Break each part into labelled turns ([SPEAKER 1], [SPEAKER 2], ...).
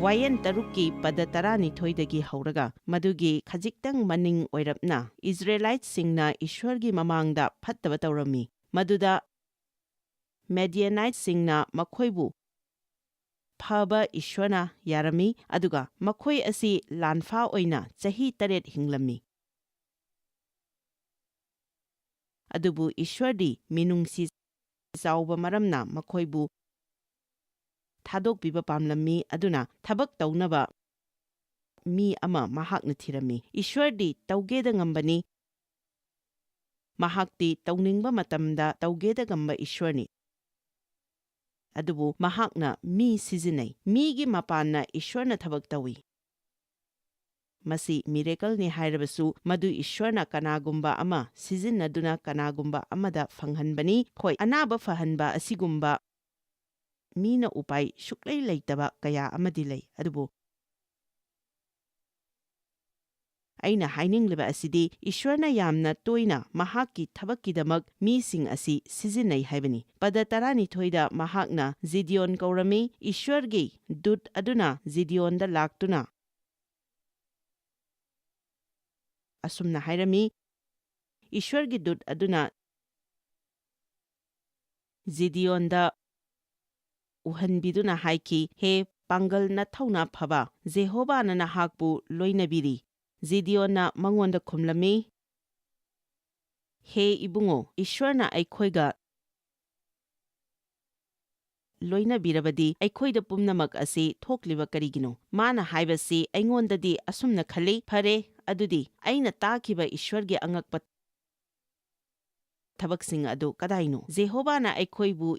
[SPEAKER 1] ꯋꯥꯌꯦꯟ ꯇꯔꯨꯛꯀꯤ ꯄꯗ 12ꯗꯒꯤ ꯍꯧꯔꯒ ꯃꯗꯨꯒꯤ ꯈꯖꯤꯛꯇꯪ ꯃꯅꯤꯡ ꯑꯣꯏꯔꯞꯅ ꯏꯖꯔꯦꯂꯥꯏꯠꯁꯤꯡꯅ ꯏꯁ꯭ꯋꯔꯒꯤ ꯃꯃꯥꯡꯗ ꯐꯠꯇꯕ ꯇꯧꯔꯝꯃꯤ, ꯃꯗꯨꯗ ꯃꯦꯗꯤꯌꯥꯅꯥꯏꯠꯁꯤꯡꯅ ꯃꯈꯣꯏꯕꯨ ꯐꯕ ꯏꯁ꯭ꯋꯔꯅ ꯌꯥꯔꯝꯃꯤ, ꯑꯗꯨꯒ ꯃꯈꯣꯏ ꯑꯁꯤ ꯂꯥꯟꯐꯥ ꯑꯣꯏꯅ ꯆꯍꯤ 8 ꯍꯤꯡꯂꯝꯃꯤ꯫ ꯑꯗꯨꯕꯨ ꯏꯁ꯭ꯋꯔꯗꯤ ꯃꯤꯅꯨꯡꯁꯤ ꯆꯥꯎꯕ ꯃꯔꯝꯅ ꯃꯈꯣꯏꯕꯨ ꯊꯥꯗꯣꯛꯄꯤꯕ ꯄꯥꯝꯂꯝꯃꯤ, ꯑꯗꯨꯅ ꯊꯕꯛ ꯇꯧꯅꯕ ꯃꯤ ꯑꯃ ꯃꯍꯥꯛꯅ ꯊꯤꯔꯝꯃꯤ꯫ ꯏꯁ꯭ꯋꯔꯗꯤ ꯇꯧꯒꯦꯗ ꯉꯝꯕꯅꯤ, ꯃꯍꯥꯛꯇꯤ ꯇꯧꯅꯤꯡꯕ ꯃꯇꯝꯗ ꯇꯧꯒꯦꯗ ꯉꯝꯕ ꯏꯁ꯭ꯋꯔꯅꯤ, ꯑꯗꯨꯕꯨ ꯃꯍꯥꯛꯅ ꯃꯤ ꯁꯤꯖꯤꯟꯅꯩ꯫ ꯃꯤꯒꯤ ꯃꯄꯥꯟꯅ ꯏꯁ꯭ꯋꯔꯅ ꯊꯕꯛ ꯇꯧꯏ꯫ ꯃꯁꯤ ꯃꯤꯔꯦꯀꯜꯅꯤ ꯍꯥꯏꯔꯕꯁꯨ ꯃꯗꯨ ꯏꯁ꯭ꯋꯔꯅ ꯀꯅꯥꯒꯨꯝꯕ ꯑꯃ ꯁꯤꯖꯤꯟꯅꯗꯨꯅ ꯀꯅꯥꯒꯨꯝꯕ ꯑꯃꯗ ꯐꯪꯍꯟꯕꯅꯤ꯫ ꯍꯣꯏ, ꯑꯅꯥꯕ ꯐꯍꯟꯕ ꯑꯁꯤꯒꯨꯝꯕ ꯃꯤꯅ ꯎꯄꯥꯏ ꯁꯨꯛꯂꯩ ꯂꯩꯇꯕ ꯀꯌꯥ ꯑꯃꯗꯤ ꯂꯩ, ꯑꯗꯨꯕꯨ ꯑꯩꯅ ꯍꯥꯏꯅꯤꯡꯂꯤꯕ ꯑꯁꯤꯗꯤ ꯏꯁ꯭ꯋꯔꯅ ꯌꯥꯝꯅ ꯇꯣꯏꯅ ꯃꯍꯥꯛꯀꯤ ꯊꯕꯛꯀꯤꯗꯃꯛ ꯃꯤꯁꯤꯡ ꯑꯁꯤ ꯁꯤꯖꯤꯟꯅꯩ ꯍꯥꯏꯕꯅꯤ꯫ ꯄꯗ 12ꯗ ꯃꯍꯥꯛꯅ ꯖꯤꯗꯤꯌꯣꯟ ꯀꯧꯔꯝꯃꯤ꯫ ꯏꯁ꯭ꯋꯔꯒꯤ ꯗꯨꯠ ꯑꯗꯨꯅ ꯖꯤꯗꯤꯌꯣꯟꯗ ꯂꯥꯛꯇꯨꯅ ꯑꯁꯨꯝꯅ ꯍꯥꯏꯔꯝꯃꯤ, ꯏꯁ꯭ꯋꯔꯒꯤ ꯗꯨꯠ ꯑꯗꯨꯅ ꯖꯤꯗꯤꯌꯣꯟꯗ ꯎꯍꯟꯕꯤꯗꯨꯅ ꯍꯥꯏꯈꯤ, ꯍꯦ ꯄꯥꯡꯒꯜ ꯅꯊꯧꯅꯥ ꯐꯕ, ꯖꯦꯍꯣꯚꯥꯅ ꯅꯍꯥꯛꯄꯨ ꯂꯣꯏꯅꯕꯤꯔꯤ꯫ ꯖꯤꯗꯤꯌꯣꯟꯅ ꯃꯉꯣꯟꯗ ꯈꯨꯝꯂꯝꯃꯤ, ꯍꯦ ꯏꯕꯨꯡꯉꯣ, ꯏꯁ꯭ꯋꯔꯅ ꯑꯩꯈꯣꯏꯒ ꯂꯣꯏꯅꯕꯤꯔꯕꯗꯤ ꯑꯩꯈꯣꯏꯗ ꯄꯨꯝꯅꯃꯛ ꯑꯁꯤ ꯊꯣꯛꯂꯤꯕ ꯀꯔꯤꯒꯤꯅꯣ? ꯃꯥꯅ ꯍꯥꯏꯕꯁꯤ ꯑꯩꯉꯣꯟꯗꯗꯤ ꯑꯁꯨꯝꯅ ꯈꯜꯂꯤ, ꯐꯔꯦ, ꯑꯗꯨꯗꯤ ꯑꯩꯅ ꯇꯥꯈꯤꯕ ꯏꯁ꯭ꯋꯔꯒꯤ ꯑꯉꯛꯄ ꯊꯕꯛꯁꯤꯡ ꯑꯗꯨ ꯀꯗꯥꯏꯅꯣ? ꯖꯦꯍꯣꯚꯥꯅ ꯑꯩꯈꯣꯏꯕꯨ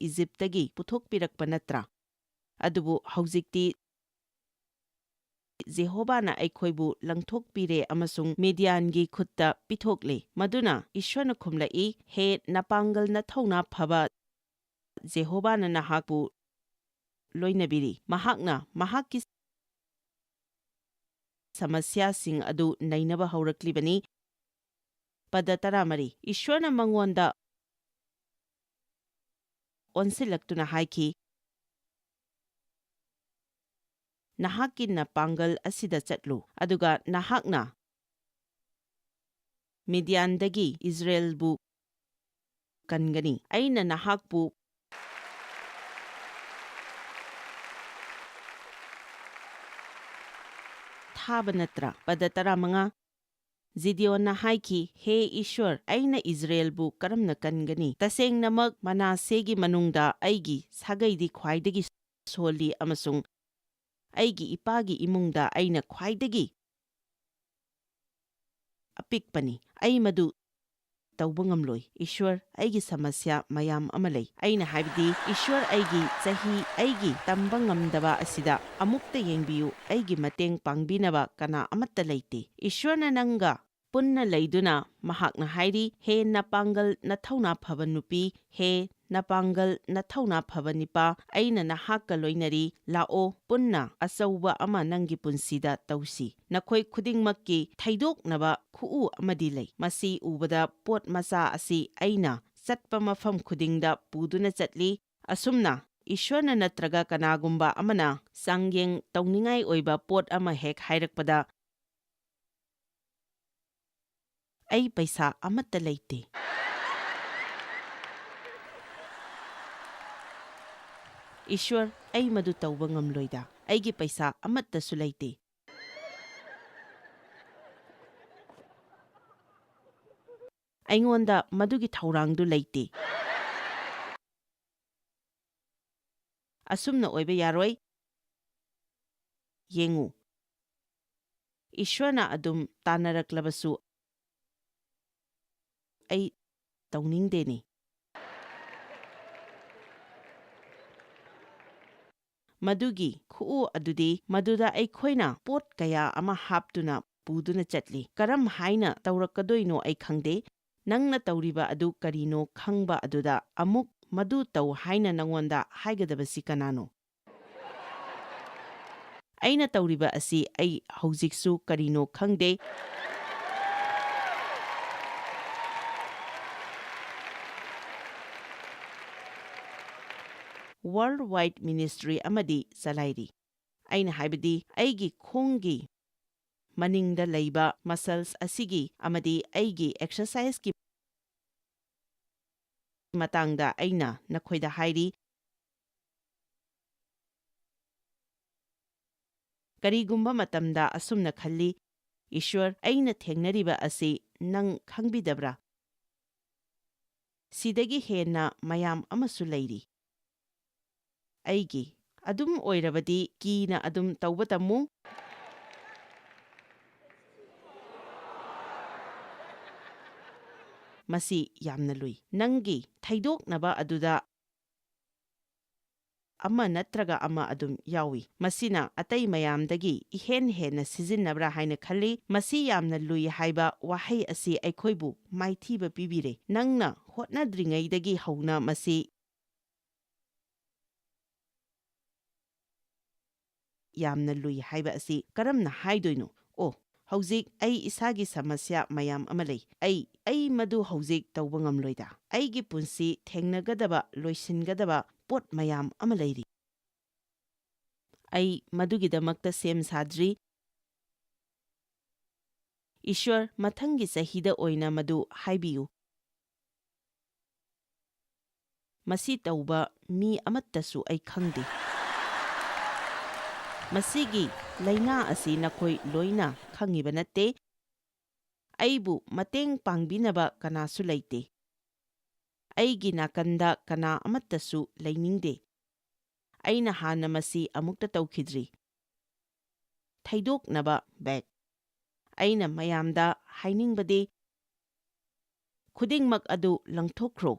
[SPEAKER 1] ꯏꯖꯤꯞꯇꯒꯤ ꯄꯨꯊꯣꯛꯄꯤꯔꯛꯄ ꯅꯠꯇ꯭ꯔꯥ? ꯑꯗꯨꯕꯨ ꯍꯧꯖꯤꯛꯇꯤ ꯖꯦꯍꯣꯚꯥꯅ ꯑꯩꯈꯣꯏꯕꯨ ꯂꯪꯊꯣꯛꯄꯤꯔꯦ ꯑꯃꯁꯨꯡ ꯃꯤꯗꯤꯌꯥꯟꯒꯤ ꯈꯨꯠꯇ ꯄꯤꯊꯣꯛꯂꯦ꯫ ꯃꯗꯨꯅ ꯏꯁ꯭ꯋꯔꯅ ꯈꯨꯝꯂꯛꯏ, ꯍꯦ ꯅꯄꯥꯡꯒꯜ ꯅꯊꯧꯅꯥ ꯐꯕ, ꯖꯦꯍꯣꯚꯥꯅ ꯅꯍꯥꯛꯄꯨ ꯂꯣꯏꯅꯕꯤꯔꯤ꯫ ꯃꯍꯥꯛꯅ ꯃꯍꯥꯛꯀꯤ ꯁꯃꯁ꯭ꯌꯥꯁꯤꯡ ꯑꯗꯨ ꯅꯩꯅꯕ ꯍꯧꯔꯛꯂꯤꯕꯅꯤ꯫ ꯄꯗ 13 ꯏꯁ꯭ꯋꯔꯅ ꯃꯉꯣꯟꯗ ꯑꯣꯟꯁꯤꯜꯂꯛꯇꯨꯅ ꯍꯥꯏꯈꯤ, ꯅꯍꯥꯛꯀꯤ ꯅꯄꯥꯡꯒꯜ ꯑꯁꯤꯗ ꯆꯠꯂꯨ, ꯑꯗꯨꯒ ꯅꯍꯥꯛꯅ ꯃꯤꯗꯤꯌꯥꯟꯗꯒꯤ ꯏꯖꯔꯦꯜꯕꯨ ꯀꯟꯒꯅꯤ꯫ ꯑꯩꯅ ꯅꯍꯥꯛꯄꯨ ꯊꯥꯕ ꯅꯠꯇ꯭ꯔꯥ? ꯄꯗ 15 ꯖꯤꯗꯤꯌꯣꯟꯅ ꯍꯥꯏꯈꯤ, ꯍꯦ ꯏꯁ꯭ꯋꯔ, ꯑꯩꯅ ꯏꯖꯔꯦꯜꯕꯨ ꯀꯔꯝꯅ ꯀꯟꯒꯅꯤ? ꯇꯁꯦꯡꯅꯃꯛ ꯃꯅꯥꯁꯦꯒꯤ ꯃꯅꯨꯡꯗ ꯑꯩꯒꯤ ꯁꯥꯒꯩꯗꯤ ꯈ꯭ꯋꯥꯏꯗꯒꯤ ꯁꯣꯜꯂꯤ, ꯑꯃꯁꯨꯡ ꯑꯩꯒꯤ ꯏꯄꯥꯒꯤ ꯏꯃꯨꯡꯗ ꯑꯩꯅ ꯈ꯭ꯋꯥꯏꯗꯒꯤ ꯑꯄꯤꯛꯄꯅꯤ꯫ ꯑꯩ ꯃꯗꯨ ꯇꯧꯕ ꯉꯝꯂꯣꯏ꯫ ꯏꯁ꯭ꯋꯔ, ꯑꯩꯒꯤ ꯁꯃꯁ꯭ꯌꯥ ꯃꯌꯥꯝ ꯑꯃ ꯂꯩ꯫ ꯑꯩꯅ ꯍꯥꯏꯕꯗꯤ, ꯏꯁ꯭ꯋꯔ, ꯑꯩꯒꯤ ꯆꯍꯤ, ꯑꯩꯒꯤ ꯇꯝꯕ ꯉꯝꯗꯕ ꯑꯁꯤꯗ ꯑꯃꯨꯛꯇ ꯌꯦꯡꯕꯤꯌꯨ꯫ ꯑꯩꯒꯤ ꯃꯇꯦꯡ ꯄꯥꯡꯕꯤꯅꯕ ꯀꯅꯥ ꯑꯃꯠꯇ ꯂꯩꯇꯦ꯫ ꯏꯁ꯭ꯋꯔꯅ ꯅꯪꯒ ꯄꯨꯟꯅ ꯂꯩꯗꯨꯅ ꯃꯍꯥꯛꯅ ꯍꯥꯏꯔꯤ, ꯍꯦ ꯅꯄꯥꯡꯒꯜ ꯅꯊꯧꯅꯥ ꯐꯕ ꯅꯨꯄꯤ, ꯍꯦ ꯅꯄꯥꯡꯒꯜ ꯅꯊꯧꯅꯥ ꯐꯕ ꯅꯤꯄꯥ, ꯑꯩꯅ ꯅꯍꯥꯛꯀ ꯂꯣꯏꯅꯔꯤ꯫ ꯂꯥꯛꯑꯣ, ꯄꯨꯟꯅ ꯑꯆꯧꯕ ꯑꯃ ꯅꯪꯒꯤ ꯄꯨꯟꯁꯤꯗ ꯇꯧꯁꯤ꯫ ꯅꯈꯣꯏ ꯈꯨꯗꯤꯡꯃꯛꯀꯤ ꯊꯩꯗꯣꯛꯅꯕ ꯈꯨꯎ ꯑꯃꯗꯤ ꯂꯩ꯫ ꯃꯁꯤ ꯎꯕꯗ ꯄꯣꯠ ꯃꯆꯥ ꯑꯁꯤ ꯑꯩꯅ ꯆꯠꯄ ꯃꯐꯝ ꯈꯨꯗꯤꯡꯗ ꯄꯨꯗꯨꯅ ꯆꯠꯂꯤ꯫ ꯑꯁꯨꯝꯅ ꯏꯁ꯭ꯋꯔꯅ ꯅꯠꯇ꯭ꯔꯒ ꯀꯅꯥꯒꯨꯝꯕ ꯑꯃꯅ ꯆꯥꯡꯌꯦꯡ ꯇꯧꯅꯤꯡꯉꯥꯏ ꯑꯣꯏꯕ ꯄꯣꯠ ꯑꯃ ꯍꯦꯛ ꯍꯥꯏꯔꯛꯄꯗ ꯑꯩ ꯄꯩꯁꯥ ꯑꯃꯠꯇ ꯂꯩꯇꯦ꯫ ꯏꯁ꯭ꯋꯔ, ꯑꯩ ꯃꯗꯨ ꯇꯧꯕ ꯉꯝꯂꯣꯏꯗ꯫ ꯑꯩꯒꯤ ꯄꯩꯁꯥ ꯑꯃꯠꯇꯁꯨ ꯂꯩꯇꯦ꯫ ꯑꯩꯉꯣꯟꯗ ꯃꯗꯨꯒꯤ ꯊꯧꯔꯥꯡꯗꯨ ꯂꯩꯇꯦ꯫ ꯑꯁꯨꯝꯅ ꯑꯣꯏꯕ ꯌꯥꯔꯣꯏ꯫ ꯌꯦꯡꯉꯨ, ꯏꯁ꯭ꯋꯔꯅ ꯑꯗꯨꯝ ꯇꯥꯟꯅꯔꯛꯂꯕꯁꯨ ꯑꯩ ꯇꯧꯅꯤꯡꯗꯦꯅꯦ꯫ ꯃꯗꯨꯒꯤ ꯈꯨꯎ ꯑꯗꯨꯗꯤ ꯃꯗꯨꯗ ꯑꯩꯈꯣꯏꯅ ꯄꯣꯠ ꯀꯌꯥ ꯑꯃ ꯍꯥꯞꯇꯨꯅ ꯄꯨꯗꯨꯅ ꯆꯠꯂꯤ꯫ ꯀꯔꯝ ꯍꯥꯏꯅ ꯇꯧꯔꯛꯀꯗꯣꯏꯅꯣ ꯑꯩ ꯈꯪꯗꯦ꯫ ꯅꯪꯅ ꯇꯧꯔꯤꯕ ꯑꯗꯨ ꯀꯔꯤꯅꯣ ꯈꯪꯕ ꯑꯗꯨꯗ ꯑꯃꯨꯛ ꯃꯗꯨ ꯇꯧ ꯍꯥꯏꯅ ꯅꯉꯣꯟꯗ ꯍꯥꯏꯒꯗꯕꯁꯤ ꯀꯅꯥꯅꯣ? ꯑꯩꯅ ꯇꯧꯔꯤꯕ ꯑꯁꯤ ꯑꯩ ꯍꯧꯖꯤꯛꯁꯨ ꯀꯔꯤꯅꯣ ꯈꯪꯗꯦ꯫ ꯋꯥꯔꯜ ꯋꯥꯏꯗ ꯃꯤꯅꯤꯁꯇ꯭ꯔꯤ ꯑꯃꯗꯤ ꯆꯂꯥꯏꯔꯤ꯫ ꯑꯩꯅ ꯍꯥꯏꯕꯗꯤ ꯑꯩꯒꯤ ꯈꯣꯡꯒꯤ ꯃꯅꯤꯡꯗ ꯂꯩꯕ ꯃꯁꯜꯁ ꯑꯁꯤꯒꯤ ꯑꯃꯗꯤ ꯑꯩꯒꯤ ꯑꯦꯛꯁꯔꯁꯥꯏꯖꯀꯤ ꯃꯇꯥꯡꯗ ꯑꯩꯅ ꯅꯈꯣꯏꯗ ꯍꯥꯏꯔꯤ꯫ ꯀꯔꯤꯒꯨꯝꯕ ꯃꯇꯝꯗ ꯑꯁꯨꯝꯅ ꯈꯜꯂꯤ, ꯏꯁ꯭ꯋꯔ, ꯑꯩꯅ ꯊꯦꯡꯅꯔꯤꯕ ꯑꯁꯤ ꯅꯪ ꯈꯪꯕꯤꯗꯕ꯭ꯔꯥ? ꯁꯤꯗꯒꯤ ꯍꯦꯟꯅ ꯃꯌꯥꯝ ꯑꯃꯁꯨ ꯂꯩꯔꯤ꯫ ꯑꯩꯒꯤ ꯑꯗꯨꯝ ꯑꯣꯏꯔꯕꯗꯤ ꯀꯤꯅ ꯑꯗꯨꯝ ꯇꯧꯕ ꯇꯝꯃꯨ꯫ ꯃꯁꯤ ꯌꯥꯝꯅ ꯂꯨꯏ꯫ ꯅꯪꯒꯤ ꯊꯩꯗꯣꯛꯅꯕ ꯑꯗꯨꯗ ꯑꯃ ꯅꯠꯇ꯭ꯔꯒ ꯑꯃ ꯑꯗꯨꯝ ꯌꯥꯎꯏ꯫ ꯃꯁꯤꯅ ꯑꯇꯩ ꯃꯌꯥꯝꯗꯒꯤ ꯏꯍꯦꯟ ꯍꯦꯟꯅ ꯁꯤꯖꯤꯟꯅꯕ꯭ꯔꯥ ꯍꯥꯏꯅ ꯈꯜꯂꯤ꯫ ꯃꯁꯤ ꯌꯥꯝꯅ ꯂꯨꯏ ꯍꯥꯏꯕ ꯋꯥꯍꯩ ꯑꯁꯤ ꯑꯩꯈꯣꯏꯕꯨ ꯃꯥꯏꯊꯤꯕ ꯄꯤꯕꯤꯔꯦ꯫ ꯅꯪꯅ ꯍꯣꯠꯅꯗ꯭ꯔꯤꯉꯩꯗꯒꯤ ꯍꯧꯅ ꯃꯁꯤ ꯌꯥꯝꯅ ꯂꯨꯏ ꯍꯥꯏꯕ ꯑꯁꯤ ꯀꯔꯝꯅ ꯍꯥꯏꯗꯣꯏꯅꯣ? ꯑꯣ, ꯍꯧꯖꯤꯛ ꯑꯩ ꯏꯁꯥꯒꯤ ꯁꯃꯁ꯭ꯌꯥ ꯃꯌꯥꯝ ꯑꯃ ꯂꯩ꯫ ꯑꯩ ꯃꯗꯨ ꯍꯧꯖꯤꯛ ꯇꯧꯕ ꯉꯝꯂꯣꯏꯗ꯫ ꯑꯩꯒꯤ ꯄꯨꯟꯁꯤ ꯊꯦꯡꯅꯒꯗꯕ, ꯂꯣꯏꯁꯤꯟꯒꯗꯕ ꯄꯣꯠ ꯃꯌꯥꯝ ꯑꯃ ꯂꯩꯔꯤ꯫ ꯑꯩ ꯃꯗꯨꯒꯤꯗꯃꯛꯇ ꯁꯦꯝ ꯁꯥꯗ꯭ꯔꯤ꯫ ꯏꯁ꯭ꯋꯔ, ꯃꯊꯪꯒꯤ ꯆꯍꯤꯗ ꯑꯣꯏꯅ ꯃꯗꯨ ꯍꯥꯏꯕꯤꯌꯨ꯫ ꯃꯁꯤ ꯇꯧꯕ ꯃꯤ ꯑꯃꯠꯇꯁꯨ ꯑꯩ ꯈꯪꯗꯦ꯫ ꯃꯁꯤꯒꯤ ꯂꯥꯏꯅꯥ ꯑꯁꯤ ꯅꯈꯣꯏ ꯂꯣꯏꯅ ꯈꯪꯉꯤꯕ ꯅꯠꯇꯦ? ꯑꯩꯕꯨ ꯃꯇꯦꯡ ꯄꯥꯡꯕꯤꯅꯕ ꯀꯅꯥꯁꯨ ꯂꯩꯇꯦ꯫ ꯑꯩꯒꯤ ꯅꯥꯀꯟꯗ ꯀꯅꯥ ꯑꯃꯠꯇꯁꯨ ꯂꯩꯅꯤꯡꯗꯦ꯫ ꯑꯩꯅ ꯍꯥꯟꯅ ꯃꯁꯤ ꯑꯃꯨꯛꯇ ꯇꯧꯈꯤꯗ꯭ꯔꯤ꯫ ꯊꯩꯗꯣꯛꯅꯕ ꯕꯦꯛ꯫ ꯑꯩꯅ ꯃꯌꯥꯝꯗ ꯍꯥꯏꯅꯤꯡꯕꯗꯤ ꯈꯨꯗꯤꯡꯃꯛ ꯑꯗꯨ ꯂꯪꯊꯣꯛꯈ꯭ꯔꯣ꯫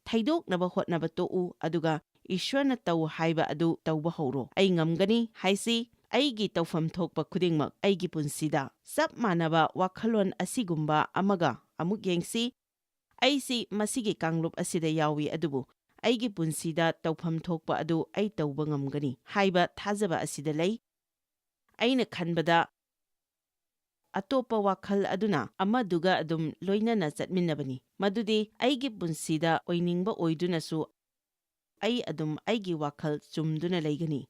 [SPEAKER 1] ꯊꯩꯗꯣꯛꯅꯕ ꯍꯣꯠꯅꯕ ꯇꯣꯛꯎ ꯑꯗꯨꯒ ꯏꯁ꯭ꯋꯔꯅ ꯇꯧ ꯍꯥꯏꯕ ꯑꯗꯨ ꯇꯧꯕ ꯍꯧꯔꯣ꯫ ꯑꯩ ꯉꯝꯒꯅꯤ ꯍꯥꯏꯁꯤ ꯑꯩꯒꯤ ꯇꯧꯐꯝ ꯊꯣꯛꯄ ꯈꯨꯗꯤꯡꯃꯛ ꯑꯩꯒꯤ ꯄꯨꯟꯁꯤꯗ ꯆꯞ ꯃꯥꯟꯅꯕ ꯋꯥꯈꯜꯂꯣꯟ ꯑꯁꯤꯒꯨꯝꯕ ꯑꯃꯒ ꯑꯃꯨꯛ ꯌꯦꯡꯁꯤ꯫ ꯑꯩꯁꯤ ꯃꯁꯤꯒꯤ ꯀꯥꯡꯂꯨꯞ ꯑꯁꯤꯗ ꯌꯥꯎꯏ ꯑꯗꯨꯕꯨ ꯑꯩꯒꯤ ꯄꯨꯟꯁꯤꯗ ꯇꯧꯐꯝ ꯊꯣꯛꯄ ꯑꯗꯨ ꯑꯩ ꯇꯧꯕ ꯉꯝꯒꯅꯤ ꯍꯥꯏꯕ ꯊꯥꯖꯕ ꯑꯁꯤꯗ ꯂꯩ꯫ ꯑꯩꯅ ꯈꯟꯕꯗ ꯑꯇꯣꯞꯄ ꯋꯥꯈꯜ ꯑꯗꯨꯅ ꯑꯃꯗꯨꯒ ꯑꯗꯨꯝ ꯂꯣꯏꯅꯅ ꯆꯠꯃꯤꯟꯅꯕꯅꯤ, ꯃꯗꯨꯗꯤ ꯑꯩꯒꯤ ꯄꯨꯟꯁꯤꯗ ꯑꯣꯏꯅꯤꯡꯕ ꯑꯣꯏꯗꯨꯅꯁꯨ ꯑꯩ ꯑꯗꯨꯝ ꯑꯩꯒꯤ ꯋꯥꯈꯜ ꯆꯨꯝꯗꯨꯅ ꯂꯩꯒꯅꯤ꯫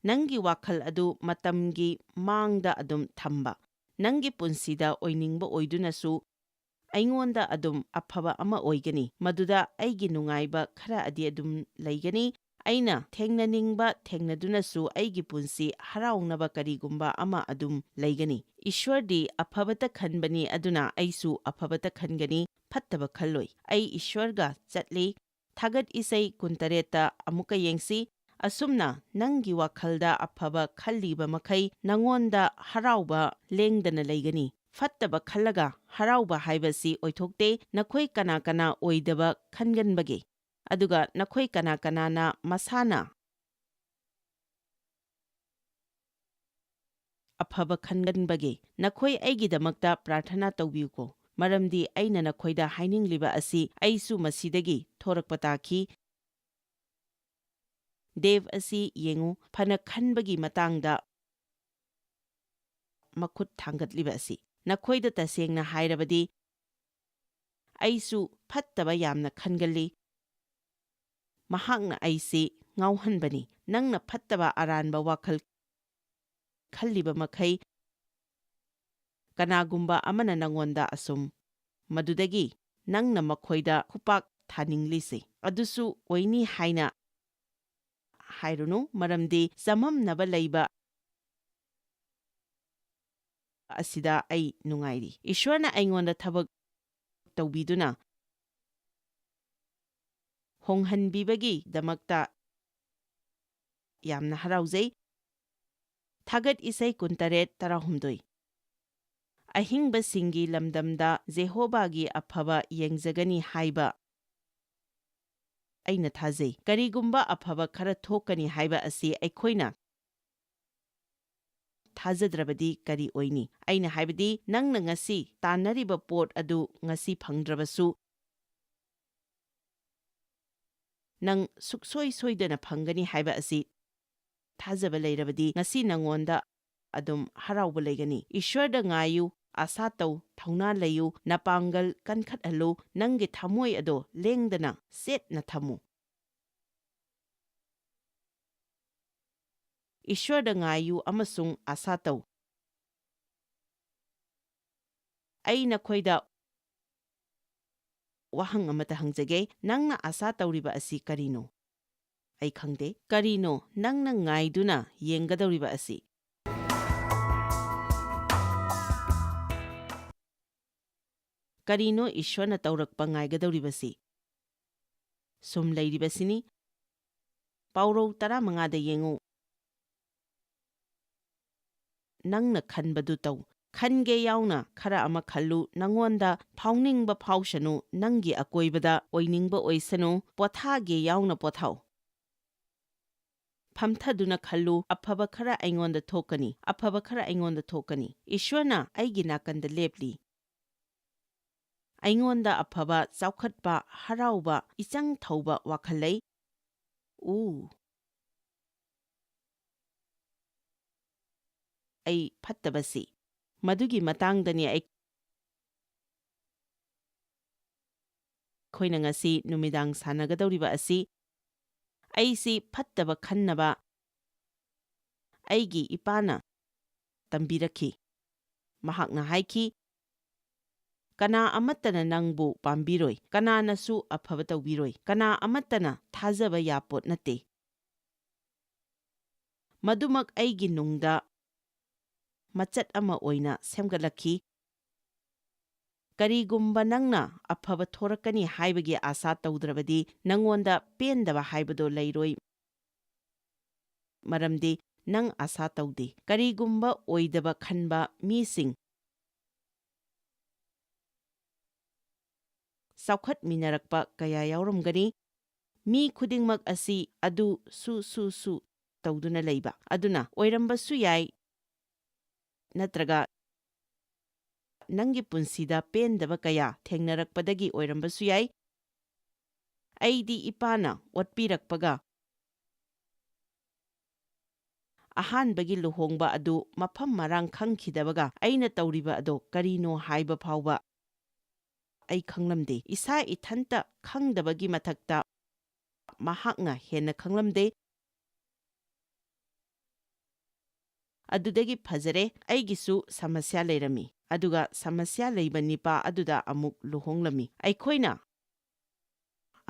[SPEAKER 1] ꯅꯪꯒꯤ ꯋꯥꯈꯜ ꯑꯗꯨ ꯃꯇꯝꯒꯤ ꯃꯥꯡꯗ ꯑꯗꯨꯝ ꯊꯝꯕ꯫ ꯅꯪꯒꯤ ꯄꯨꯟꯁꯤꯗ ꯑꯣꯏꯅꯤꯡꯕ ꯑꯣꯏꯗꯨꯅꯁꯨ ꯑꯩꯉꯣꯟꯗ ꯑꯗꯨꯝ ꯑꯐꯕ ꯑꯃ ꯑꯣꯏꯒꯅꯤ, ꯃꯗꯨꯗ ꯑꯩꯒꯤ ꯅꯨꯡꯉꯥꯏꯕ ꯈꯔꯗꯤ ꯑꯗꯨꯝ ꯂꯩꯒꯅꯤ꯫ ꯑꯩꯅ ꯊꯦꯡꯅꯅꯤꯡꯕ ꯊꯦꯡꯅꯗꯨꯅꯁꯨ ꯑꯩꯒꯤ ꯄꯨꯟꯁꯤ ꯍꯔꯥꯎꯅꯕ ꯀꯔꯤꯒꯨꯝꯕ ꯑꯃ ꯑꯗꯨꯝ ꯂꯩꯒꯅꯤ꯫ ꯏꯁ꯭ꯋꯔꯗꯤ ꯑꯐꯕꯇ ꯈꯟꯕꯅꯤ ꯑꯗꯨꯅ ꯑꯩꯁꯨ ꯑꯐꯕꯇ ꯈꯟꯒꯅꯤ, ꯐꯠꯇꯕ ꯈꯜꯂꯣꯏ꯫ ꯑꯩ ꯏꯁ꯭ꯋꯔꯒ ꯆꯠꯂꯤ꯫ ꯊꯥꯒꯠ ꯏꯁꯩ 23ꯇ ꯑꯃꯨꯛꯀ ꯌꯦꯡꯁꯤ꯫ ꯑꯁꯨꯝꯅ ꯅꯪꯒꯤ ꯋꯥꯈꯜꯗ ꯑꯐꯕ ꯈꯜꯂꯤꯕ ꯃꯈꯩ ꯅꯉꯣꯟꯗ ꯍꯔꯥꯎꯕ ꯂꯦꯡꯗꯅ ꯂꯩꯒꯅꯤ꯫ ꯐꯠꯇꯕ ꯈꯜꯂꯒ ꯍꯔꯥꯎꯕ ꯍꯥꯏꯕꯁꯤ ꯑꯣꯏꯊꯣꯛꯇꯦ꯫ ꯅꯈꯣꯏ ꯀꯅꯥ ꯀꯅꯥ ꯑꯣꯏꯗꯕ ꯈꯟꯒꯟꯕꯒꯦ? ꯑꯗꯨꯒ ꯅꯈꯣꯏ ꯀꯅꯥ ꯀꯅꯥꯅ ꯃꯁꯥꯅ ꯑꯐꯕ ꯈꯟꯒꯟꯕꯒꯦ? ꯅꯈꯣꯏ ꯑꯩꯒꯤꯗꯃꯛꯇ ꯄ꯭ꯔꯥꯊꯅꯥ ꯇꯧꯕꯤꯌꯨꯀꯣ, ꯃꯔꯝꯗꯤ ꯑꯩꯅ ꯅꯈꯣꯏꯗ ꯍꯥꯏꯅꯤꯡꯂꯤꯕ ꯑꯁꯤ ꯑꯩꯁꯨ ꯃꯁꯤꯗꯒꯤ ꯊꯣꯔꯛꯄ ꯇꯥꯈꯤ꯫ ꯗꯦꯕ ꯑꯁꯤ ꯌꯦꯡꯉꯨ, ꯐꯅ ꯈꯟꯕꯒꯤ ꯃꯇꯥꯡꯗ ꯃꯈꯨꯠ ꯊꯥꯡꯒꯠꯂꯤꯕ ꯑꯁꯤ꯫ ꯅꯈꯣꯏꯗ ꯇꯁꯦꯡꯅ ꯍꯥꯏꯔꯕꯗꯤ ꯑꯩꯁꯨ ꯐꯠꯇꯕ ꯌꯥꯝꯅ ꯈꯟꯒꯜꯂꯤ꯫ ꯃꯍꯥꯛꯅ ꯑꯩꯁꯤ ꯉꯥꯎꯍꯟꯕꯅꯤ꯫ ꯅꯪꯅ ꯐꯠꯇꯕ ꯑꯔꯥꯟꯕ ꯋꯥꯈꯜ ꯈꯜꯂꯤꯕ ꯃꯈꯩ ꯀꯅꯥꯒꯨꯝꯕ ꯑꯃꯅ ꯅꯉꯣꯟꯗ ꯑꯁꯨꯝ ꯃꯗꯨꯗꯒꯤ ꯅꯪꯅ ꯃꯈꯣꯏꯗ ꯈꯨꯄꯥꯛ ꯊꯥꯅꯤꯡꯂꯤꯁꯤ ꯑꯗꯨꯁꯨ ꯑꯣꯏꯅꯤ ꯍꯥꯏꯅ ꯍꯥꯏꯔꯨꯅꯨ, ꯃꯔꯝꯗꯤ ꯆꯃꯝꯅꯕ ꯂꯩꯕ ꯑꯁꯤꯗ ꯑꯩ ꯅꯨꯡꯉꯥꯏꯔꯤ꯫ ꯏꯁ꯭ꯋꯔꯅ ꯑꯩꯉꯣꯟꯗ ꯊꯕꯛ ꯇꯧꯕꯤꯗꯨꯅ ꯍꯣꯡꯍꯟꯕꯤꯕꯒꯤꯗꯃꯛꯇ ꯌꯥꯝꯅ ꯍꯔꯥꯎꯖꯩ꯫ ꯊꯥꯒꯠ ꯏꯁꯩ 23:13 ꯑꯍꯤꯡꯕꯁꯤꯡꯒꯤ ꯂꯝꯗꯝꯗ ꯖꯦꯍꯣꯚꯥꯒꯤ ꯑꯐꯕ ꯌꯦꯡꯖꯒꯅꯤ ꯍꯥꯏꯕ ꯑꯩꯅ ꯊꯥꯖꯩ꯫ ꯀꯔꯤꯒꯨꯝꯕ ꯑꯐꯕ ꯈꯔ ꯊꯣꯛꯀꯅꯤ ꯍꯥꯏꯕ ꯑꯁꯤ ꯑꯩꯈꯣꯏꯅ ꯊꯥꯖꯗ꯭ꯔꯕꯗꯤ ꯀꯔꯤ ꯑꯣꯏꯅꯤ? ꯑꯩꯅ ꯍꯥꯏꯕꯗꯤ ꯅꯪꯅ ꯉꯁꯤ ꯇꯥꯟꯅꯔꯤꯕ ꯄꯣꯠ ꯑꯗꯨ ꯉꯁꯤ ꯐꯪꯗ꯭ꯔꯕꯁꯨ ꯅꯪ ꯁꯨꯛꯁꯣꯏ ꯁꯣꯏꯗꯅ ꯐꯪꯒꯅꯤ ꯍꯥꯏꯕ ꯑꯁꯤ ꯊꯥꯖꯕ ꯂꯩꯔꯕꯗꯤ ꯉꯁꯤ ꯅꯉꯣꯟꯗ ꯑꯗꯨꯝ ꯍꯔꯥꯎꯕ ꯂꯩꯒꯅꯤ꯫ ꯏꯁ꯭ꯋꯔꯗ ꯉꯥꯏꯌꯨ, ꯑꯁꯥ ꯇꯧ, ꯊꯧꯅꯥ ꯂꯩꯌꯨ, ꯅꯄꯥꯡꯒꯜ ꯀꯟꯈꯠꯍꯜꯂꯨ, ꯅꯪꯒꯤ ꯊꯃꯣꯏ ꯑꯗꯣ ꯂꯦꯡꯗꯅ ꯆꯦꯠꯅ ꯊꯝꯃꯨ꯫ ꯏꯁ꯭ꯋꯔꯗ ꯉꯥꯏꯌꯨ ꯑꯃꯁꯨꯡ ꯑꯁꯥ ꯇꯧ꯫ ꯑꯩ ꯅꯈꯣꯏꯗ ꯋꯥꯍꯪ ꯑꯃꯇ ꯍꯪꯖꯒꯦ, ꯅꯪꯅ ꯑꯁꯥ ꯇꯧꯔꯤꯕ ꯑꯁꯤ ꯀꯔꯤꯅꯣ? ꯑꯩ ꯈꯪꯗꯦ꯫ ꯀꯔꯤꯅꯣ ꯅꯪꯅ ꯉꯥꯏꯗꯨꯅ ꯌꯦꯡꯒꯗꯧꯔꯤꯕ ꯑꯁꯤ? ꯀꯔꯤꯅꯣ ꯏꯁ꯭ꯋꯔꯅ ꯇꯧꯔꯛꯄ ꯉꯥꯏꯒꯗꯧꯔꯤꯕꯁꯤ? ꯁꯨꯝ ꯂꯩꯔꯤꯕꯁꯤꯅꯤ꯫ ꯄꯥꯎꯔꯧ 15ꯗ ꯌꯦꯡꯉꯨ꯫ ꯅꯪꯅ ꯈꯟꯕꯗꯨ ꯇꯧ, ꯈꯟꯒꯦ ꯌꯥꯎꯅ ꯈꯔ ꯑꯃ ꯈꯜꯂꯨ, ꯅꯪꯉꯣꯟꯗ ꯐꯥꯎꯅꯤꯡꯕ ꯐꯥꯎꯁꯅꯨ, ꯅꯪꯒꯤ ꯑꯀꯣꯏꯕꯗ ꯑꯣꯏꯅꯤꯡꯕ ꯑꯣꯏꯁꯅꯨ, ꯄꯣꯊꯥꯒꯦ ꯌꯥꯎꯅ ꯄꯣꯊꯥꯎ꯫ ꯐꯝꯊꯗꯨꯅ ꯈꯜꯂꯨ, ꯑꯐꯕ ꯈꯔ ꯑꯩꯉꯣꯟꯗ ꯊꯣꯛꯀꯅꯤ, ꯑꯐꯕ ꯈꯔ ꯑꯩꯉꯣꯟꯗ ꯊꯣꯛꯀꯅꯤ꯫ ꯏꯁ꯭ꯋꯔꯅ ꯑꯩꯒꯤ ꯅꯥꯀꯟꯗ ꯂꯦꯞꯂꯤ꯫ ꯑꯩꯉꯣꯟꯗ ꯑꯐꯕ, ꯆꯥꯎꯈꯠꯄ, ꯍꯔꯥꯎꯕ, ꯏꯆꯪ ꯊꯧꯕ ꯋꯥꯈꯜ ꯂꯩ꯫ ꯑꯩ ꯐꯠꯇꯕꯁꯤ, ꯃꯗꯨꯒꯤ ꯃꯇꯥꯡꯗꯅꯤ ꯑꯩꯈꯣꯏꯅ ꯉꯁꯤ ꯅꯨꯃꯤꯗꯥꯡ ꯁꯥꯟꯅꯒꯗꯧꯔꯤꯕ ꯑꯁꯤ꯫ ꯑꯩꯁꯤ ꯐꯠꯇꯕ ꯈꯟꯅꯕ ꯑꯩꯒꯤ ꯏꯄꯥꯅ ꯇꯝꯕꯤꯔꯛꯈꯤ꯫ ꯃꯍꯥꯛꯅ ꯍꯥꯏꯈꯤ, ꯀꯅꯥ ꯑꯃꯠꯇꯅ ꯅꯪꯕꯨ ꯄꯥꯝꯕꯤꯔꯣꯏ, ꯀꯅꯥꯅꯁꯨ ꯑꯐꯕ ꯇꯧꯕꯤꯔꯣꯏ, ꯀꯅꯥ ꯑꯃꯠꯇꯅ ꯊꯥꯖꯕ ꯌꯥꯄꯣꯠ ꯅꯠꯇꯦ꯫ ꯃꯗꯨꯃꯛ ꯑꯩꯒꯤ ꯅꯨꯡꯗ ꯃꯆꯠ ꯑꯃ ꯑꯣꯏꯅ ꯁꯦꯝꯒꯠꯂꯛꯈꯤ꯫ ꯀꯔꯤꯒꯨꯝꯕ ꯅꯪꯅ ꯑꯐꯕ ꯊꯣꯔꯛꯀꯅꯤ ꯍꯥꯏꯕꯒꯤ ꯑꯥꯁꯥ ꯇꯧꯗ꯭ꯔꯕꯗꯤ ꯅꯪꯉꯣꯟꯗ ꯄꯦꯟꯗꯕ ꯍꯥꯏꯕꯗꯣ ꯂꯩꯔꯣꯏ, ꯃꯔꯝꯗꯤ ꯅꯪ ꯑꯥꯁꯥ ꯇꯧꯗꯦ꯫ ꯀꯔꯤꯒꯨꯝꯕ ꯑꯣꯏꯗꯕ ꯈꯟꯕ ꯃꯤꯁꯤꯡ ꯆꯥꯎꯈꯠꯃꯤꯟꯅꯔꯛꯄ ꯀꯌꯥ ꯌꯥꯎꯔꯝꯒꯅꯤ꯫ ꯃꯤ ꯈꯨꯗꯤꯡꯃꯛ ꯑꯁꯤ ꯑꯗꯨ ꯁꯨ ꯇꯧꯗꯨꯅ ꯂꯩꯕ ꯑꯗꯨꯅ ꯑꯣꯏꯔꯝꯕꯁꯨ ꯌꯥꯏ, ꯅꯠꯇ꯭ꯔꯒ ꯅꯪꯒꯤ ꯄꯨꯟꯁꯤꯗ ꯄꯦꯟꯗꯕ ꯀꯌꯥ ꯊꯦꯡꯅꯔꯛꯄꯗꯒꯤ ꯑꯣꯏꯔꯝꯕꯁꯨ ꯌꯥꯏ꯫ ꯑꯩꯗꯤ ꯏꯄꯥꯅ ꯑꯣꯠꯄꯤꯔꯛꯄꯒ ꯑꯍꯥꯟꯕꯒꯤ ꯂꯨꯍꯣꯡꯕ ꯑꯗꯨ ꯃꯐꯝ ꯃꯔꯥꯡ ꯈꯪꯈꯤꯗꯕꯒ ꯑꯩꯅ ꯇꯧꯔꯤꯕ ꯑꯗꯣ ꯀꯔꯤꯅꯣ ꯍꯥꯏꯕ ꯐꯥꯎꯕ ꯑꯩ ꯈꯪꯂꯝꯗꯦ꯫ ꯏꯁꯥ ꯏꯊꯟꯇ ꯈꯪꯗꯕꯒꯤ ꯃꯊꯛꯇ ꯃꯍꯥꯛꯅ ꯍꯦꯟꯅ ꯈꯪꯂꯝꯗꯦ꯫ ꯑꯗꯨꯗꯒꯤ ꯐꯖꯔꯦ, ꯑꯩꯒꯤꯁꯨ ꯁꯃꯁ꯭ꯌꯥ ꯂꯩꯔꯝꯃꯤ, ꯑꯗꯨꯒ ꯁꯃꯁ꯭ꯌꯥ ꯂꯩꯕ ꯅꯤꯄꯥ ꯑꯗꯨꯗ ꯑꯃꯨꯛ ꯂꯨꯍꯣꯡꯂꯝꯃꯤ꯫ ꯑꯩꯈꯣꯏꯅ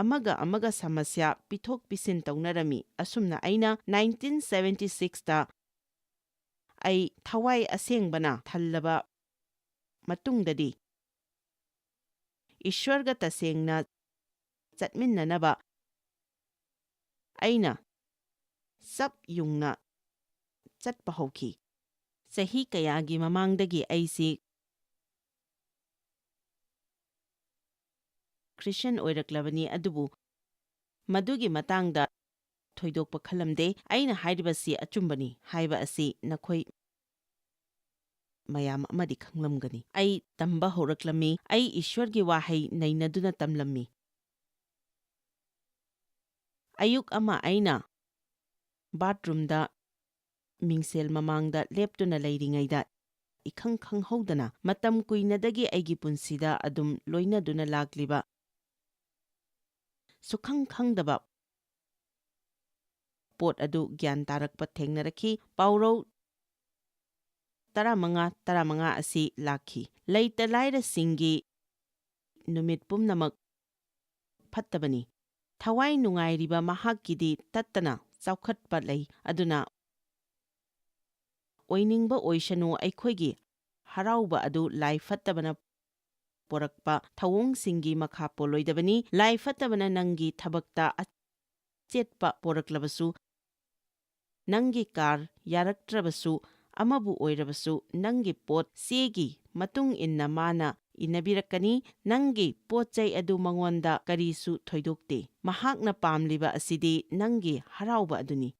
[SPEAKER 1] ꯑꯃꯒ ꯑꯃꯒ ꯁꯃꯁ꯭ꯌꯥ ꯄꯤꯊꯣꯛ ꯄꯤꯁꯤꯟ ꯇꯧꯅꯔꯝꯃꯤ꯫ ꯑꯁꯨꯝꯅ ꯑꯩꯅ 1976ꯇ ꯑꯩ ꯊꯋꯥꯏ ꯑꯁꯦꯡꯕꯅ ꯊꯜꯂꯕ ꯃꯇꯨꯡꯗꯗꯤ ꯏꯁ꯭ꯋꯔꯒ ꯇꯁꯦꯡꯅ ꯆꯠꯃꯤꯟꯅꯅꯕ ꯑꯩꯅ ꯆꯞ ꯌꯨꯡꯅ ꯆꯠꯄ ꯍꯧꯈꯤ꯫ ꯆꯍꯤ ꯀꯌꯥꯒꯤ ꯃꯃꯥꯡꯗꯒꯤ ꯑꯩꯁꯤ ꯈ꯭ꯔꯤꯁꯇ꯭ꯌꯟ ꯑꯣꯏꯔꯛꯂꯕꯅꯤ, ꯑꯗꯨꯕꯨ ꯃꯗꯨꯒꯤ ꯃꯇꯥꯡꯗ ꯊꯣꯏꯗꯣꯛꯄ ꯈꯜꯂꯝꯗꯦ꯫ ꯑꯩꯅ ꯍꯥꯏꯔꯤꯕꯁꯤ ꯑꯆꯨꯝꯕꯅꯤ ꯍꯥꯏꯕ ꯑꯁꯤ ꯅꯈꯣꯏ ꯃꯌꯥꯝ ꯑꯃꯗꯤ ꯈꯪꯂꯝꯒꯅꯤ꯫ ꯑꯩ ꯇꯝꯕ ꯍꯧꯔꯛꯂꯝꯃꯤ, ꯑꯩ ꯏꯁ꯭ꯋꯔꯒꯤ ꯋꯥꯍꯩ ꯅꯩꯅꯗꯨꯅ ꯇꯝꯂꯝꯃꯤ꯫ ꯑꯌꯨꯛ ꯑꯃ ꯑꯩꯅ ꯕꯥꯊꯔꯨꯝꯗ ꯃꯤꯡꯁꯦꯜ ꯃꯃꯥꯡꯗ ꯂꯦꯞꯇꯨꯅ ꯂꯩꯔꯤꯉꯩꯗ ꯏꯈꯪ ꯈꯪꯍꯧꯗꯅ ꯃꯇꯝ ꯀꯨꯏꯅꯗꯒꯤ ꯑꯩꯒꯤ ꯄꯨꯟꯁꯤꯗ ꯑꯗꯨꯝ ꯂꯣꯏꯅꯗꯨꯅ ꯂꯥꯛꯂꯤꯕ ꯁꯨꯈꯪ ꯈꯪꯗꯕ ꯄꯣꯠ ꯑꯗꯨ ꯒ꯭ꯌꯥꯟ ꯇꯥꯔꯛꯄ ꯊꯦꯡꯅꯔꯛꯈꯤ꯫ ꯄꯥꯎꯔꯧ 15 ꯑꯁꯤ ꯂꯥꯛꯈꯤ꯫ ꯂꯩꯇ ꯂꯥꯏꯔꯁꯤꯡꯒꯤ ꯅꯨꯃꯤꯠ ꯄꯨꯝꯅꯃꯛ ꯐꯠꯇꯕꯅꯤ, ꯊꯋꯥꯏ ꯅꯨꯡꯉꯥꯏꯔꯤꯕ ꯃꯍꯥꯛꯀꯤꯗꯤ ꯇꯠꯇꯅ ꯆꯥꯎꯈꯠꯄ ꯂꯩ, ꯑꯗꯨꯅ ꯑꯣꯏꯅꯤꯡꯕ ꯑꯣꯏꯁꯅꯨ, ꯑꯩꯈꯣꯏꯒꯤ ꯍꯔꯥꯎꯕ ꯑꯗꯨ ꯂꯥꯏ ꯐꯠꯇꯕꯅ ꯄꯣꯔꯛꯄ ꯊꯧꯑꯣꯡꯁꯤꯡꯒꯤ ꯃꯈꯥ ꯄꯣꯜꯂꯣꯏꯗꯕꯅꯤ꯫ ꯂꯥꯏ ꯐꯠꯇꯕꯅ ꯅꯪꯒꯤ ꯊꯕꯛꯇ ꯑꯆꯦꯠꯄ ꯄꯣꯔꯛꯂꯕꯁꯨ, ꯅꯪꯒꯤ ꯀꯥꯔ ꯌꯥꯔꯛꯇ꯭ꯔꯕꯁꯨ, ꯑꯃꯕꯨ ꯑꯣꯏꯔꯕꯁꯨ, ꯅꯪꯒꯤ ꯄꯣꯠ ꯆꯦꯒꯤ ꯃꯇꯨꯡ ꯏꯟꯅ ꯃꯥꯅ ꯏꯟꯅꯕꯤꯔꯛꯀꯅꯤ꯫ ꯅꯪꯒꯤ ꯄꯣꯠ ꯆꯩ ꯑꯗꯨ ꯃꯉꯣꯟꯗ ꯀꯔꯤꯁꯨ ꯊꯣꯏꯗꯣꯛꯇꯦ, ꯃꯍꯥꯛꯅ ꯄꯥꯝꯂꯤꯕ ꯑꯁꯤꯗꯤ ꯅꯪꯒꯤ ꯍꯔꯥꯎꯕ ꯑꯗꯨꯅꯤ꯫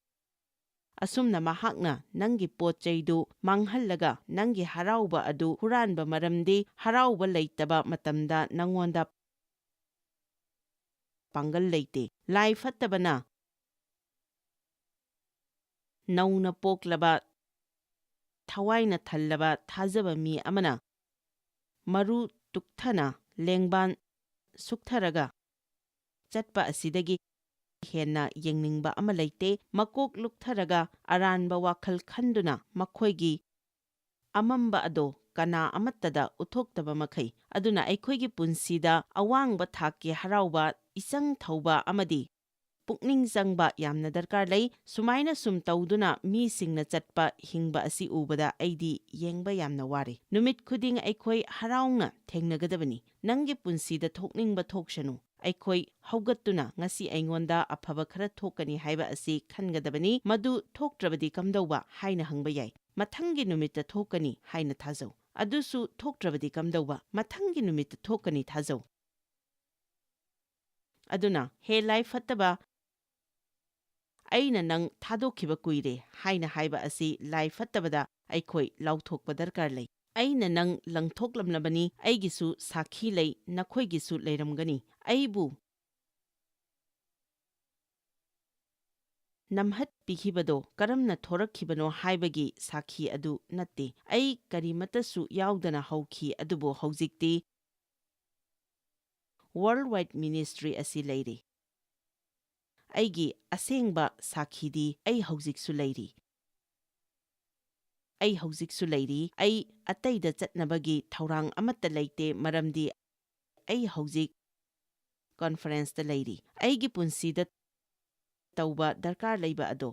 [SPEAKER 1] ꯑꯁꯨꯝꯅ ꯃꯍꯥꯛꯅ ꯅꯪꯒꯤ ꯄꯣꯠ ꯆꯩꯗꯨ ꯃꯥꯡꯍꯜꯂꯒ ꯅꯪꯒꯤ ꯍꯔꯥꯎꯕ ꯑꯗꯨ ꯍꯨꯔꯥꯟꯕ ꯃꯔꯝꯗꯤ ꯍꯔꯥꯎꯕ ꯂꯩꯇꯕ ꯃꯇꯝꯗ ꯅꯪꯉꯣꯟꯗ ꯄꯥꯡꯒꯜ ꯂꯩꯇꯦ꯫ ꯂꯥꯏ ꯐꯠꯇꯕꯅ ꯅꯧꯅ ꯄꯣꯛꯂꯕ ꯊꯋꯥꯏꯅ ꯊꯜꯂꯕ ꯊꯥꯖꯕ ꯃꯤ ꯑꯃꯅ maru tukthana lengban suktharaga chatpa asidagi henna yengningba ama leite makok luktharaga aranba wakhal khanduna makhoigi amamba ado kana amattada uthoktaba makhai aduna aikhoigi punsida awangba thakki harauba isang thauba amadi pukning jangba yamna darkar lei sumaina sum tawduna mi singna chatpa hingba asi ubada aidi yengba yamna wari numit khuding aikhoi haraungna thengnagadabani nanggi punsida thokningba thokshanu aikhoi haugattuna ngasi aingonda aphaba khara thokani haiba asi khangadabani madu thoktrabadi kamdauba haina hangba yai mathangi numitta thokani haina thajau adusu thoktrabadi kamdauba mathangi numitta thokani thajau aduna he life fattaba aina nang thadokhiba kuire haina haiba asi life fattabada aikhoi lauthokpa darkar lei aina nang langthoklamlabani aigisu sakhi lei nakhoigisu leiramgani aibu namhat pikhibado karamna thorakhibano haibagi sakhi adu natte ai karimatasu yaudana hauki adubo haujikti worldwide ministry asi leiri aigi asengba sakhidi ai haujiksu leiri ai haujiksu leiri ai ataida chatnabagi thaurang amatta leite maramdi ai haujik conference ta leiri aigi punsida tauba darkar leiba ado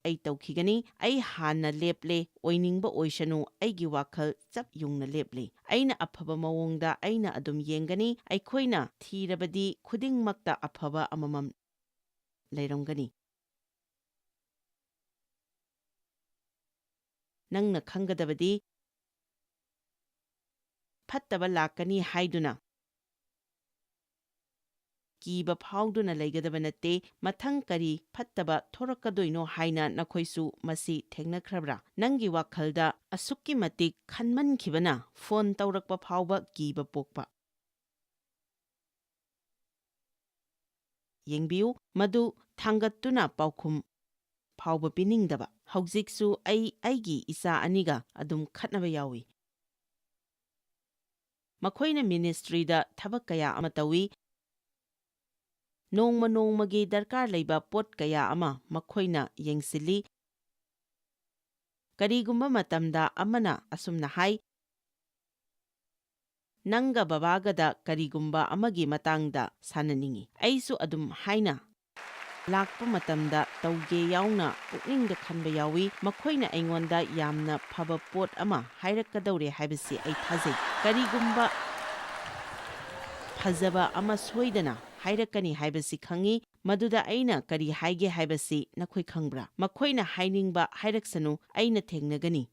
[SPEAKER 1] ai taukhigani ai hana leple oiningba oishanu aigi wakhal chap yungna leple aina aphaba mawongda aina adum yengani aikhoina thirabadi khudingmakta aphaba amamam leiramgani nangna khangadabadi phattaba lakani haiduna kiba phauduna leigadaba natte mathang kari phattaba thorakkadoino haina nakhoisu masi thengnakrabra nangi wakhalda asukki matik khanman khibana phone taurakpa phauba kiba pokpa yengbiu madu thangattuna paukhum phauba piningdaba haujiksu aigi isa aniga adum khatnaba yawi makhoina ministry da thabak kaya ama tawi nongma nongmagi darkar leiba pot kaya ama makhoina yengsili karigumba matamda amana asumna hai nanga babagada karigumba amagi matangda sananingi aisu adum haina lakpa matamda tauge yauna pukningda khanba yawi makhoina aingonda yamna phaba pot ama hairakkadawre haibasi ai thajai karigumba phajaba ama soidana hairakani haibasi khangi maduda aina kari haige haibasi nakhoi khangbra makhoina hainingba hairaksanu aina thengnagani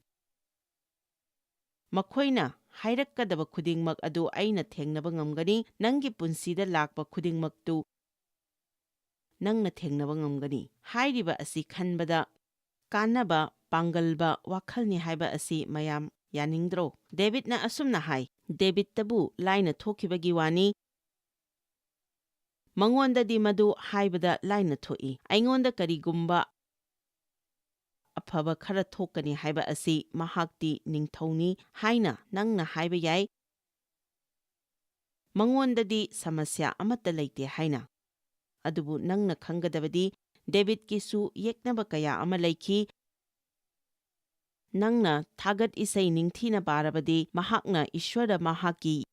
[SPEAKER 1] makhoina hairakkadaba khudingmak adu aina thengnaba ngamgani nangi punsida lakpa khudingmaktu nangna thengnaba ngamgani hairiba asi khanbada kanaba pangalba wakhalni haiba asi mayam yaningdro David na asumna hai David tabu laina thokibagi wani mangonda di madu haibada laina thoi aingonda karigumba aphaba khara thokani haiba asi mahakti ningthoni haina nangna haiba yai mangonda di samasya amata leite haina adubu nangna khangadabadi David kisu yeknaba kaya ama leiki nangna thagat isai ningthina barabadi mahakna ishwara mahaki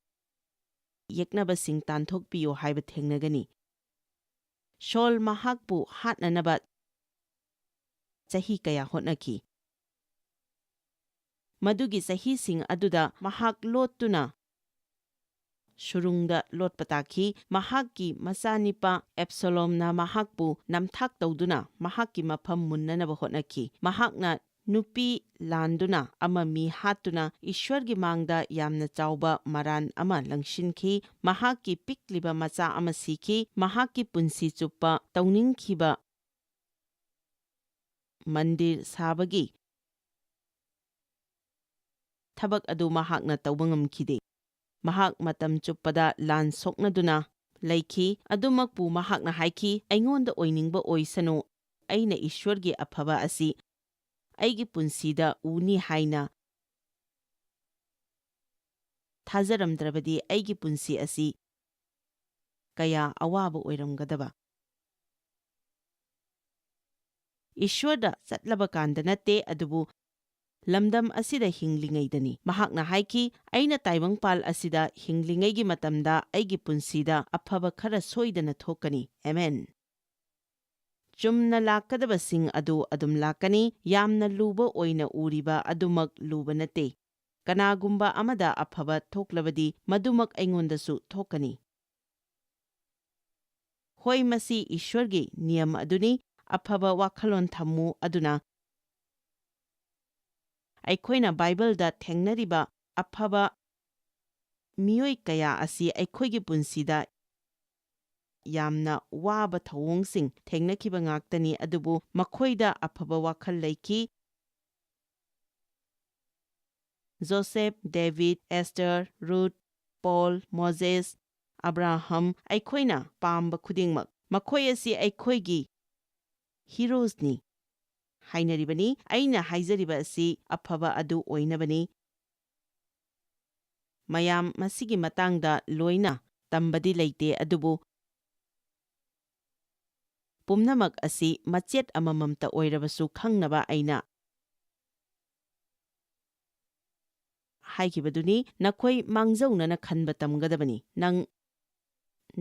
[SPEAKER 1] yeknaba sing tanthokpiyo haiba thengnagani Shol mahakpu hatnanaba chahi kaya hotnaki madugi chahi sing aduda mahak lottuna shurungda lotpataki mahakki masanipa Absalomna mahakpu namthak tawduna mahakki mapham munnanaba hotnaki mahakna nupi landuna ama mi hatuna ishwargi mangda yamna chawba maran ama langshinki mahakki pikliba macha ama siki mahakki punsi chuppa tawningkhiba mandir sabagi thabak adu mahakna tawba ngamkhide mahak matam chuppada lan soknaduna leiki adumakpu mahakna haiki aingonda oiningba oisanu aina ishwargi aphaba asi aigi punsida uni haina ꯊꯥꯖꯔꯝꯗ꯭ꯔꯕꯗꯤ ꯑꯩꯒꯤ ꯄꯨꯟꯁꯤ ꯑꯁꯤ ꯀꯌꯥ ꯑꯋꯥꯕ ꯑꯣꯏꯔꯝꯒꯗꯕ꯫ ꯏꯁ꯭ꯋꯔꯗ ꯆꯠꯂꯕ ꯀꯥꯟꯗ ꯅꯠꯇꯦ, ꯑꯗꯨꯕꯨ ꯂꯝꯗꯝ ꯑꯁꯤꯗ ꯍꯤꯡꯂꯤꯉꯩꯗꯅꯤ꯫ ꯃꯍꯥꯛꯅ ꯍꯥꯏꯈꯤ, ꯑꯩꯅ ꯇꯥꯏꯕꯪꯄꯥꯜ ꯑꯁꯤꯗ ꯍꯤꯡꯂꯤꯉꯩꯒꯤ ꯃꯇꯝꯗ ꯑꯩꯒꯤ ꯄꯨꯟꯁꯤꯗ ꯑꯐꯕ ꯈꯔ ꯁꯣꯏꯗꯅ ꯊꯣꯛꯀꯅꯤ꯫ ꯑꯦꯃꯦꯟ꯫ ꯆꯨꯝꯅ ꯂꯥꯛꯀꯗꯕꯁꯤꯡ ꯑꯗꯨ ꯑꯗꯨꯝ ꯂꯥꯛꯀꯅꯤ꯫ ꯌꯥꯝꯅ ꯂꯨꯕ ꯑꯣꯏꯅ ꯎꯔꯤꯕ ꯑꯗꯨꯃꯛ ꯂꯨꯕ ꯅꯠꯇꯦ꯫ ꯀꯅꯥꯒꯨꯝꯕ ꯑꯃꯗ ꯑꯐꯕ ꯊꯣꯛꯂꯕꯗꯤ ꯃꯗꯨꯃꯛ ꯑꯩꯉꯣꯟꯗꯁꯨ ꯊꯣꯛꯀꯅꯤ꯫ ꯍꯣꯏ, ꯃꯁꯤ ꯏꯁ꯭ꯋꯔꯒꯤ ꯅꯤꯌꯝ ꯑꯗꯨꯅꯤ꯫ ꯑꯐꯕ ꯋꯥꯈꯜꯂꯣꯟ ꯊꯝꯃꯨ꯫ ꯑꯗꯨꯅ ꯑꯩꯈꯣꯏꯅ ꯕꯥꯏꯕꯜꯗ ꯊꯦꯡꯅꯔꯤꯕ ꯑꯐꯕ ꯃꯤꯑꯣꯏ ꯀꯌꯥ ꯑꯁꯤ ꯑꯩꯈꯣꯏꯒꯤ ꯄꯨꯟꯁꯤꯗ ꯌꯥꯝꯅ ꯋꯥꯕ ꯊꯧꯑꯣꯡꯁꯤꯡ ꯊꯦꯡꯅꯈꯤꯕ ꯉꯥꯛꯇꯅꯤ, ꯑꯗꯨꯕꯨ ꯃꯈꯣꯏꯗ ꯑꯐꯕ ꯋꯥꯈꯜ ꯂꯩꯈꯤ꯫ ꯖꯣꯁꯦꯐ, ꯗꯦꯕꯤꯗ, Esther, Ruth, Paul, Moses, Abraham, ꯑꯩꯈꯣꯏꯅ ꯄꯥꯝꯕ ꯈꯨꯗꯤꯡꯃꯛ, ꯃꯈꯣꯏ ꯑꯁꯤ ꯑꯩꯈꯣꯏꯒꯤ ꯍꯤꯔꯣꯁꯅꯤ ꯍꯥꯏꯅꯔꯤꯕꯅꯤ꯫ ꯑꯩꯅ ꯍꯥꯏꯖꯔꯤꯕ ꯑꯁꯤ ꯑꯐꯕ ꯑꯗꯨ ꯑꯣꯏꯅꯕꯅꯤ꯫ ꯃꯌꯥꯝ ꯃꯁꯤꯒꯤ ꯃꯇꯥꯡꯗ ꯂꯣꯏꯅ ꯇꯝꯕꯗꯤ ꯂꯩꯇꯦ, ꯑꯗꯨꯕꯨ ꯄꯨꯝꯅꯃꯛ ꯑꯁꯤ ꯃꯆꯦꯠ ꯑꯃꯃꯝꯇ ꯑꯣꯏꯔꯕꯁꯨ ꯈꯪꯅꯕ ꯑꯩꯅ ꯍꯥꯏꯈꯤꯕꯗꯨꯅꯤ꯫ ꯅꯈꯣꯏ ꯃꯥꯡꯖꯧꯅꯅ ꯈꯟꯕ ꯇꯝꯒꯗꯕꯅꯤ꯫ ꯅꯪ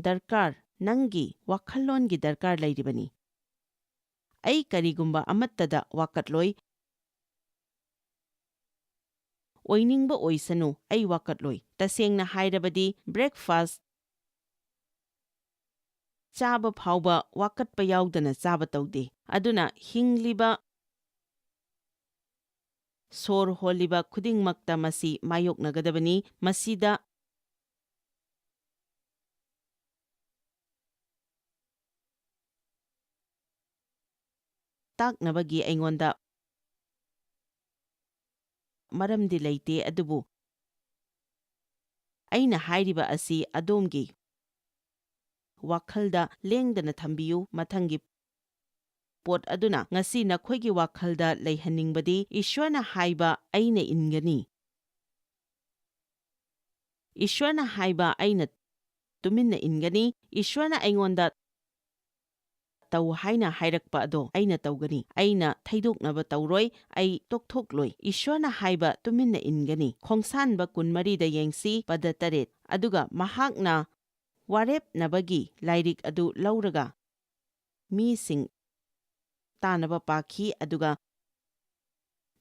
[SPEAKER 1] ꯗꯔꯀꯥꯔ, ꯅꯪꯒꯤ ꯋꯥꯈꯜꯂꯣꯟꯒꯤ ꯗꯔꯀꯥꯔ ꯂꯩꯔꯤꯕꯅꯤ꯫ ꯑꯩ ꯀꯔꯤꯒꯨꯝꯕ ꯑꯃꯠꯇꯗ ꯋꯥꯀꯠꯂꯣꯏ꯫ ꯑꯣꯏꯅꯤꯡꯕ ꯑꯣꯏꯁꯅꯨ, ꯑꯩ ꯋꯥꯀꯠꯂꯣꯏ꯫ ꯇꯁꯦꯡꯅ ꯍꯥꯏꯔꯕꯗꯤ ꯕ꯭ꯔꯦꯛꯐꯥꯁꯠ ꯆꯥꯕ ꯐꯥꯎꯕ ꯋꯥꯀꯠꯄ ꯌꯥꯎꯗꯅ ꯆꯥꯕ ꯇꯧꯗꯦ꯫ ꯑꯗꯨꯅ ꯍꯤꯡꯂꯤꯕ, ꯁꯣꯔ ꯍꯣꯜꯂꯤꯕ ꯈꯨꯗꯤꯡꯃꯛꯇ ꯃꯁꯤ ꯃꯥꯌꯣꯛꯅꯒꯗꯕꯅꯤ꯫ ꯃꯁꯤꯗ ꯇꯥꯛꯅꯕꯒꯤ ꯑꯩꯉꯣꯟꯗ ꯃꯔꯝꯗꯤ ꯂꯩꯇꯦ, ꯑꯗꯨꯕꯨ ꯑꯩꯅ ꯍꯥꯏꯔꯤꯕ ꯑꯁꯤ ꯑꯗꯣꯝꯒꯤ ꯋꯥꯈꯜꯗ ꯂꯦꯡꯗꯅ ꯊꯝꯕꯤꯌꯨ꯫ ꯃꯊꯪꯒꯤ ꯄꯣꯠ ꯑꯗꯨꯅ ꯉꯁꯤ ꯅꯈꯣꯏꯒꯤ ꯋꯥꯈꯜꯗ ꯂꯩꯍꯟꯅꯤꯡꯕꯗꯤ ꯏꯁ꯭ꯋꯔꯅ ꯍꯥꯏꯕ ꯑꯩꯅ ꯏꯟꯒꯅꯤ꯫ ꯏꯁ꯭ꯋꯔꯅ ꯍꯥꯏꯕ ꯑꯩꯅ ꯇꯨꯃꯤꯟꯅ ꯏꯟꯒꯅꯤ꯫ ꯏꯁ꯭ꯋꯔꯅ ꯑꯩꯉꯣꯟꯗ ꯇꯧ ꯍꯥꯏꯅ ꯍꯥꯏꯔꯛꯄ ꯑꯗꯣ ꯑꯩꯅ ꯇꯧꯒꯅꯤ꯫ ꯑꯩꯅ ꯊꯩꯗꯣꯛꯅꯕ ꯇꯧꯔꯣꯏ, ꯑꯩ ꯇꯣꯛꯊꯣꯛꯂꯣꯏ꯫ ꯏꯁ꯭ꯋꯔꯅ ꯍꯥꯏꯕ ꯇꯨꯃꯤꯟꯅ ꯏꯟꯒꯅꯤ꯫ ꯈꯣꯡꯁꯥꯟꯕ 24ꯗ ꯌꯦꯡꯁꯤ, ꯄꯗ 3꯫ ꯑꯗꯨꯒ ꯃꯍꯥꯛꯅ ꯋꯥꯔꯦꯞꯅꯕꯒꯤ ꯂꯥꯏꯔꯤꯛ ꯑꯗꯨ ꯂꯧꯔꯒ ꯃꯤꯁꯤꯡ ꯇꯥꯅꯕ ꯄꯥꯈꯤ, ꯑꯗꯨꯒ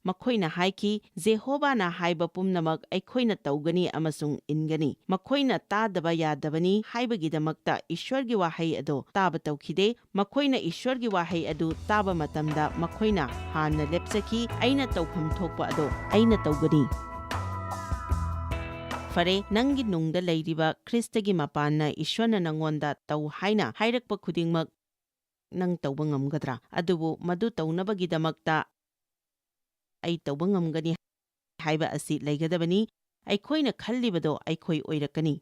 [SPEAKER 1] ꯃꯈꯣꯏꯅ ꯍꯥꯏꯈꯤ, ꯖꯦꯍꯣꯚꯥꯅ ꯍꯥꯏꯕ ꯄꯨꯝꯅꯃꯛ ꯑꯩꯈꯣꯏꯅ ꯇꯧꯒꯅꯤ ꯑꯃꯁꯨꯡ ꯏꯟꯒꯅꯤ꯫ ꯃꯈꯣꯏꯅ ꯇꯥꯗꯕ ꯌꯥꯗꯕꯅꯤ ꯍꯥꯏꯕꯒꯤꯗꯃꯛꯇ ꯏꯁ꯭ꯋꯔꯒꯤ ꯋꯥꯍꯩ ꯑꯗꯣ ꯇꯥꯕ ꯇꯧꯈꯤꯗꯦ꯫ ꯃꯈꯣꯏꯅ ꯏꯁ꯭ꯋꯔꯒꯤ ꯋꯥꯍꯩ ꯑꯗꯨ ꯇꯥꯕ ꯃꯇꯝꯗ ꯃꯈꯣꯏꯅ ꯍꯥꯟꯅ ꯂꯦꯞꯆꯈꯤ, ꯑꯩꯅ ꯇꯧꯐꯝ ꯊꯣꯛꯄ ꯑꯗꯣ ꯑꯩꯅ ꯇꯧꯒꯅꯤ꯫ ꯐꯔꯦ, ꯅꯪꯒꯤ ꯅꯨꯡꯗ ꯂꯩꯔꯤꯕ ꯈ꯭ꯔꯤꯁꯇꯒꯤ ꯃꯄꯥꯟꯅ ꯏꯁ꯭ꯋꯔꯅ ꯅꯪꯉꯣꯟꯗ ꯇꯧ ꯍꯥꯏꯅ ꯍꯥꯏꯔꯛꯄ ꯈꯨꯗꯤꯡꯃꯛ ꯅꯪ ꯇꯧꯕ ꯉꯝꯒꯗ꯭ꯔꯥ? ꯑꯗꯨꯕꯨ ꯃꯗꯨ ꯇꯧꯅꯕꯒꯤꯗꯃꯛꯇ ꯑꯩ ꯇꯧꯕ ꯉꯝꯒꯅꯤ ꯍꯥꯏꯕ ꯑꯁꯤ ꯂꯩꯒꯗꯕꯅꯤ꯫ ꯑꯩꯈꯣꯏꯅ ꯈꯜꯂꯤꯕꯗꯣ ꯑꯩꯈꯣꯏ ꯑꯣꯏꯔꯛꯀꯅꯤ꯫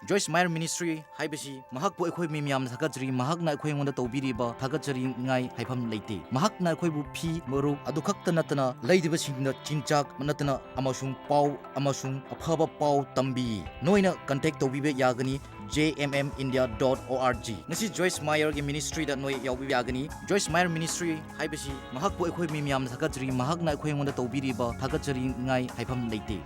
[SPEAKER 2] Joyce Meyer Ministry haibasi mahakpu akhoi mi miyam thakachri mahakna akhoi ngonda tawbiriba thakachri ngai haifam leite mahakna akhoi bu phi maru adu khakta natana leidiba singna chinchak natana amasung pau amasung aphaba pau tambi noina contact tawbibe yagani jmmindia.org ngasi Joyce Meyer gi ministry da noi yawbi yagani Joyce Meyer Ministry haibasi mahakpu akhoi mi miyam thakachri mahakna akhoi ngonda tawbiriba thakachri ngai haifam leite